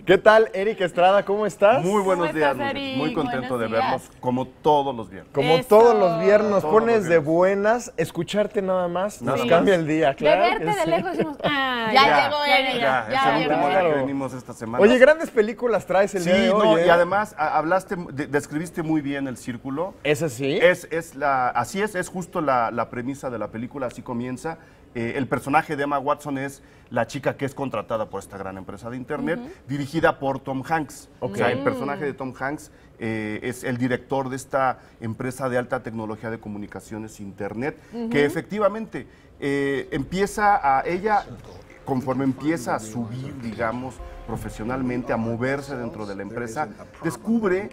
¿Qué tal, Eric Estrada? ¿Cómo estás? Muy buenos días, Eric? muy contento Buenos de vernos, días. como todos los viernes. Como Eso. todos los viernes, Todos pones los de viernes. buenas, escucharte nada más, nos Sí. cambia el día, De claro. verte que de sí. lejos decimos, ah, Ya llegó Eric. Ya, es el último día Claro. que venimos esta semana. Oye, grandes películas traes el sí, día de hoy, no, ¿eh? y además hablaste, describiste muy bien el círculo. ¿Es así? Así es justo la premisa de la película, así comienza. El personaje de Emma Watson es la chica que es contratada por esta gran empresa de internet, dirigida por Tom Hanks. Ok. O sea, el personaje de Tom Hanks es el director de esta empresa de alta tecnología de comunicaciones internet, que efectivamente conforme empieza a subir, digamos, profesionalmente, a moverse dentro de la empresa, descubre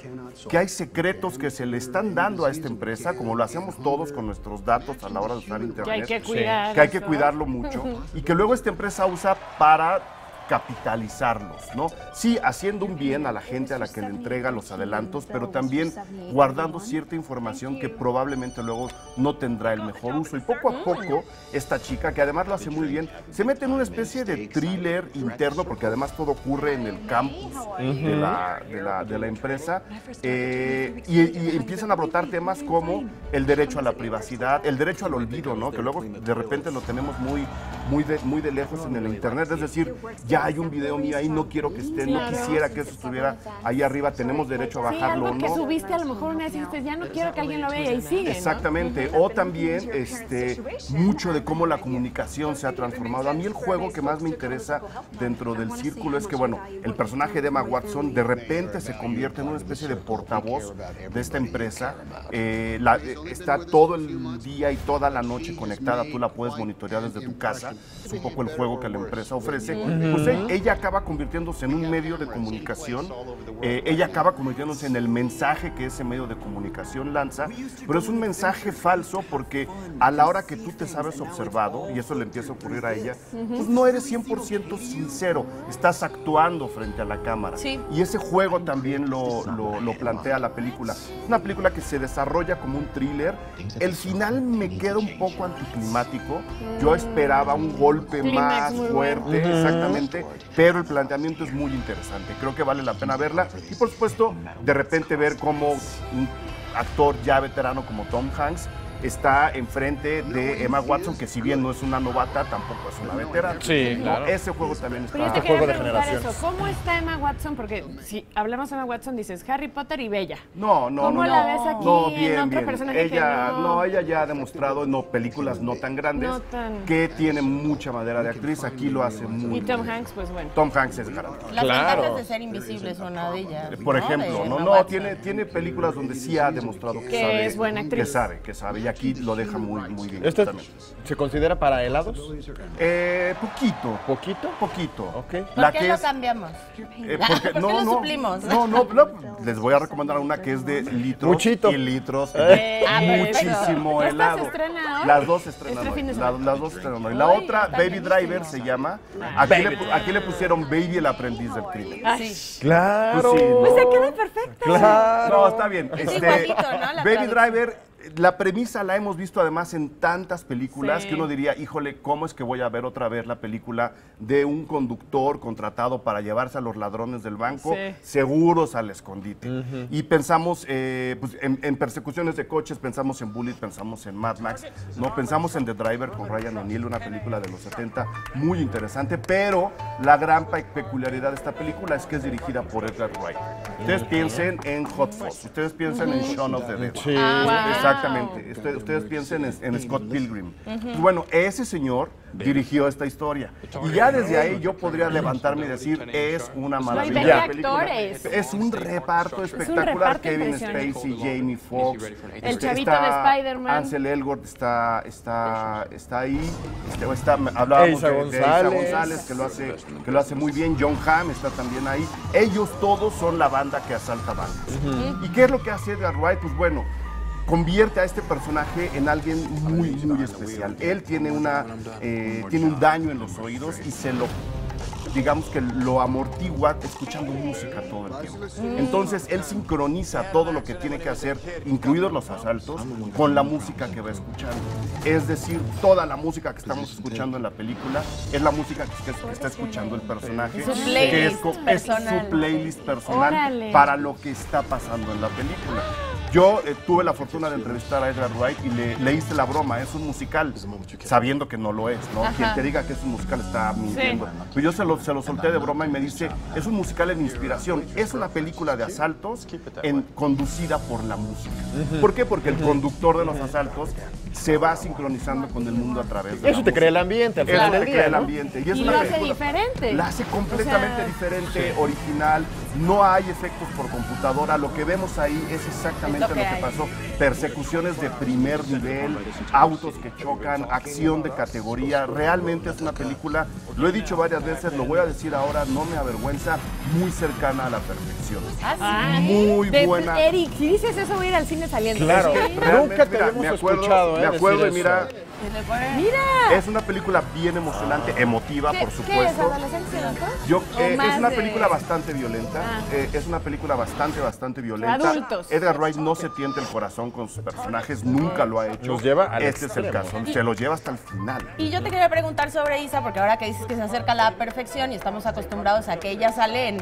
que hay secretos que se le están dando a esta empresa, como lo hacemos todos con nuestros datos a la hora de usar que internet. hay que cuidar. Que hay que eso. cuidarlo mucho y que luego esta empresa usa para capitalizarlos, ¿no? Sí, haciendo un bien a la gente a la que le entrega los adelantos, pero también guardando cierta información que probablemente luego no tendrá el mejor uso. Y poco a poco, esta chica, que además lo hace muy bien, se mete en una especie de thriller interno, porque además todo ocurre en el campus de la empresa, y empiezan a brotar temas como el derecho a la privacidad, el derecho al olvido, ¿no? Que luego de repente lo tenemos muy de lejos en el internet, es decir, ya hay un video mío ahí, no quiero que esté, no quisiera que eso estuviera ahí arriba, tenemos derecho a Sí, bajarlo o algo que no. subiste a lo mejor una vez y dijiste, ya no quiero que alguien lo vea y ahí sigue, ¿no? Exactamente, o también mucho de cómo la comunicación se ha transformado. A mí el juego que más me interesa dentro del círculo es que, bueno, el personaje de Emma Watson de repente se convierte en una especie de portavoz de esta empresa. Está todo el día y toda la noche conectada, tú la puedes monitorear desde tu casa, es un poco el juego que la empresa ofrece. Pues ella acaba convirtiéndose en un medio de comunicación, ella acaba convirtiéndose en el mensaje que ese medio de comunicación lanza, pero es un mensaje falso porque a la hora que tú te sabes observado, y eso le empieza a ocurrir a ella, pues no eres 100% sincero, estás actuando frente a la cámara. Sí. Y ese juego también lo plantea la película. Es una película que se desarrolla como un thriller. El final me queda un poco anticlimático. Yo esperaba un golpe Clímax más muy fuerte, exactamente, pero el planteamiento es muy interesante. Creo que vale la pena verla y, por supuesto, de repente ver cómo un actor ya veterano como Tom Hanks está enfrente de Emma Watson, que si bien no es una novata, tampoco es una veterana. Sí, claro. Ese juego también está... Pero yo te juego quería de preguntar generaciones. eso, ¿cómo está Emma Watson? Porque si hablamos de Emma Watson dices Harry Potter y Bella. No. ¿Cómo la ves aquí No, en bien, otro bien. personaje que no? Ella ya ha demostrado en películas no tan grandes No tan- que tiene mucha madera de actriz. Aquí lo hace muy Y Tom bien. Hanks, pues bueno. Tom Hanks es garantía. Las Claro. ventajas de ser invisible es una de ellas. Por ¿no? ejemplo, De no, Emma no, Watson. tiene películas donde sí ha demostrado que Que sabe, es buena actriz. que sabe, y aquí lo deja muy bien. ¿Este también. se considera para helados? Poquito, ¿Poquito? poquito. Ok. ¿Por qué lo cambiamos? Porque, ¿Por qué lo suplimos? No, les voy a recomendar una que es de litros Muchito. y litros, perfecto. muchísimo ¿Esta helado. se estrena hoy? Las dos se estrenan Este hoy. fin de semana. Las dos se estrenan hoy. La Uy, otra, está Baby buenísimo. Driver se llama. Baby Aquí le pusieron Baby el aprendiz del crimen. Ay, Claro. Pues sí, ¿no? pues se queda perfecto. Claro. No, está bien. igualito, ¿no? La Baby traducción. Driver, la premisa la hemos visto además en tantas películas Sí. que uno diría, híjole, ¿cómo es que voy a ver otra vez la película de un conductor contratado para llevarse a los ladrones del banco Sí. seguros al escondite? Y pensamos pues, en persecuciones de coches, pensamos en Bullitt, pensamos en Mad Max, no pensamos en The Driver con Ryan O'Neal, una película de los 70 muy interesante, pero la gran peculiaridad de esta película es que es dirigida por Edgar Wright. Ustedes piensen en Hot Fuzz, ustedes piensen en Shaun of the Dead. Sí. Wow. Exactamente. Ustedes piensen en Scott Pilgrim. Y bueno, ese señor dirigió esta historia. Y ya desde ahí yo podría levantarme y decir, es una maravilla. y de de película. actores. Es un reparto espectacular. reparto Kevin impresionante. Spacey, Jamie Foxx. El chavito de Spider-Man. Ansel Elgort está ahí. Hablábamos Eiza de Eiza González. González, que lo hace muy bien. John Hamm está también ahí. Ellos todos son la banda que asalta bancos. ¿Y qué es lo que hace Edgar Wright? Pues bueno, convierte a este personaje en alguien muy especial. Él tiene un daño en los oídos y se lo digamos que lo amortigua escuchando música todo el tiempo. Entonces él sincroniza todo lo que tiene que hacer, incluidos los asaltos, con la música que va escuchando. Es decir, toda la música que estamos escuchando en la película es la música que está escuchando el personaje, Su que playlist es su personal. playlist personal Órale. para lo que está pasando en la película. Yo tuve la fortuna de entrevistar a Edgar Wright y le hice la broma, es un musical, sabiendo que no lo es, ¿no? Quien te diga que es un musical está mintiendo. Pues yo se lo solté de broma y me dice, es un musical en inspiración, es una película de asaltos conducida por la música. ¿Por qué? Porque el conductor de los asaltos se va sincronizando con el mundo a través de Eso te crea el ambiente, al Eso final te del crea día, el ¿no? ambiente. Y es Y una lo hace película- diferente. La hace completamente O sea, diferente, original. No hay efectos por computadora. Lo que vemos ahí es exactamente Es lo lo que que hay. pasó. Persecuciones de primer nivel, autos que chocan, acción de categoría. Realmente es una película, lo he dicho varias veces, lo voy a decir ahora, no me avergüenza, muy cercana a la perfección. Ah, Muy buena. Eric, si dices eso voy a ir al cine saliendo. Claro. Sí. Realmente, Nunca te mira, habíamos me acuerdo, escuchado, me acuerdo y decir mira, eso. Mira. es una película bien emocionante, emotiva, por ¿Qué es? supuesto. ¿Adolescencia, doctor? Yo, ¿O es más una de- película bastante violenta, Ah. es una película bastante violenta. Adultos. Edgar Wright no se tiente el corazón con sus personajes, nunca lo ha hecho. Los lleva al Este es el extremo. caso, se los lleva hasta el final. Y yo te quería preguntar sobre Isa, porque ahora que dices que se acerca a la perfección y estamos acostumbrados a que ella sale en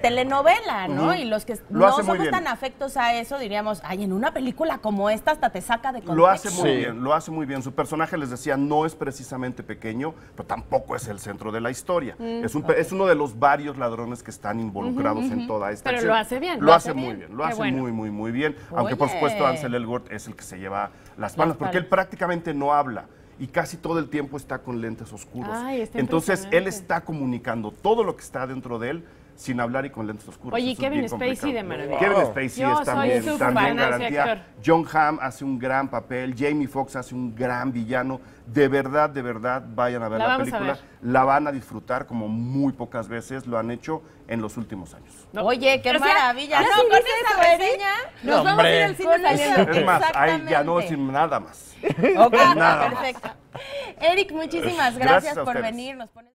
telenovela, ¿no? Ujú. Y los que Lo no hace muy somos bien. tan afectos a eso, diríamos, ay, en una película como esta hasta te saca de contexto. Lo hace muy Sí. bien, lo hace muy bien. Su personaje, les decía, no es precisamente pequeño, pero tampoco es el centro de la historia. Es uno de los varios ladrones que están involucrados en toda esta Pero acción. lo hace bien. Lo hace muy bien. bien, lo Qué hace bueno. muy bien. Aunque por Oye. supuesto Ansel Elgort es el que se lleva las palmas, porque él prácticamente no habla. Y casi todo el tiempo está con lentes oscuros. Ay, está Entonces él impresionante. está comunicando todo lo que está dentro de él sin hablar y con lentes oscuros. Oye, y Eso es Kevin bien Spacey complicado. de maravilla. Kevin Wow. Spacey Yo es soy también, súper también fan de ese garantía. actor. John Hamm hace un gran papel, Jamie Foxx hace un gran villano. De verdad, vayan a ver La la, vamos a película. ver. La van a disfrutar como muy pocas veces lo han hecho en los últimos años. Oye, qué O sea, maravilla. ya No, sí con dice esa eso, Eric. reseña. Nos vamos a ir hombre. al cine Con saliendo. eso. Es más, ahí ya no Exactamente. sin nada más. Ok, Nada más. perfecto. Eric, muchísimas Gracias gracias a por ustedes. venir. Nos pones-